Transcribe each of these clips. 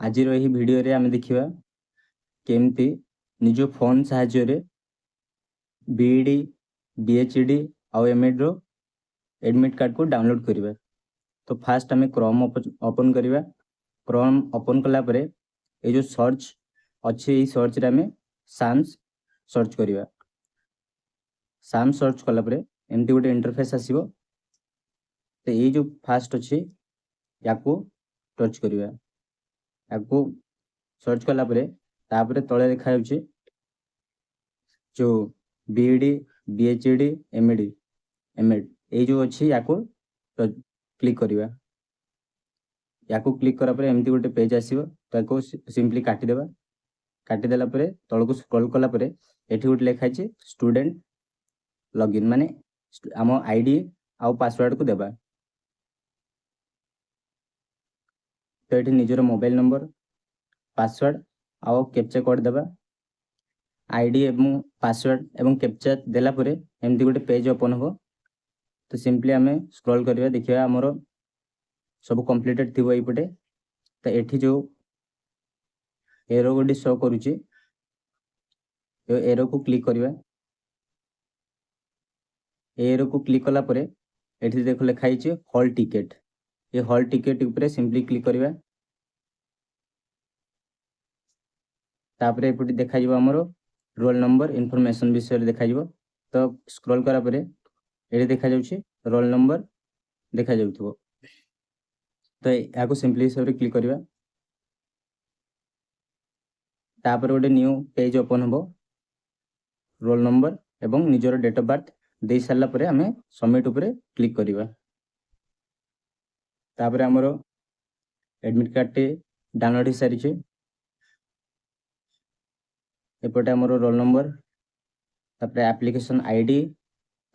आज भिडियो रे आमे देखिबा केमती निजो फोन साहाय्य रे बीईडी डीएचडी आउ एमएड रो एडमिट कार्ड को डाउनलोड करिबा। तो फास्ट आमे क्रोम ओपन करिबा। क्रोम ओपन कला परे ए जो सर्च अच्छे ई सर्च रे आमे साम्स सर्च करिबा। साम्स सर्च कला परे एमती गोटे इंटरफेस आसीबो। तो ए जो फास्ट अछि याको टच करिबा। याको सर्च कला परे तापरे तळे लिखा होछि जो बीईडी डीएचडी एमएड ए जो अछि याको क्लिक करिबा। याको क्लिक करा परे एमती गोटे पेज आसीबो। ताको सिंपली काटी देबा। काटी देला परे तळको स्क्रॉल कला परे एठी गोटे लिखा अछि स्टूडेंट लॉगिन माने आमो आईडी आउ पासवर्ड को देबा। तो एठी निजरो मोबाइल नंबर पासवर्ड आउ कैप्चा कोड देबा। आईडी एवं पासवर्ड एवं कैप्चा देला परे एमती गोटे पेज ओपन हो। तो सिंपली आमे स्क्रॉल करिया देखिया हमरो सब कंप्लीटेड थिबो एई पटे। तो एठी जो एरो गोडी शो करूची यो एरो को क्लिक करिवा। एरो को क्लिक कला परे एठी देखो लिखा हिचे हॉल टिकट। ये हॉल टिकट ऊपर सिंपली क्लिक करिवा। तापरे एपटी देखा जिवो हमरो रोल नंबर इनफॉरमेशन विषय रे देखा जिवो। तो स्क्रॉल करा परे एठी देखा जाउची रोल नंबर देखा जाउथबो। तो याको सिंपली सब रे क्लिक करिवा। तापर गोटे न्यू पेज ओपन हबो। रोल नंबर एवं निजर डेट ऑफ बर्थ दे सारला परे हमें सबमिट ऊपर क्लिक करिवा। तापर हमरो एडमिट कार्ड टे डाउनलोड हो सारी छे। एपटे हमरो रोल नंबर तापर एप्लीकेशन आईडी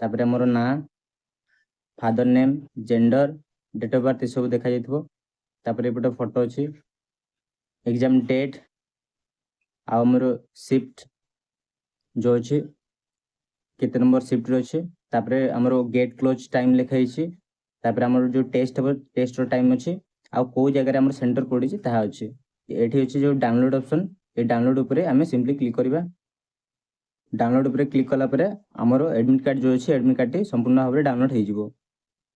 तापर हमरो नाम father name gender date of birth सब देखा जाइथबो। तापर एपटे फोटो अछि एग्जाम डेट आ हमरो शिफ्ट जो अछि केते नंबर शिफ्ट रो अछि। तापर हमरो गेट क्लोज टाइम लिखा हिची। तापर हमरो जो टेस्ट हबो टेस्ट रो टाइम अछि आ को जगह रे हमर सेंटर पड़ी छि ताहा अछि। एठी अछि जो डाउनलोड ऑप्शन ए डाउनलोड ऊपर हमें सिंपली क्लिक करिवा। डाउनलोड ऊपर क्लिक कला परे हमरो एडमिट कार्ड जो अछि एडमिट कार्ड टी संपूर्ण भाबरे डाउनलोड हे जिवो।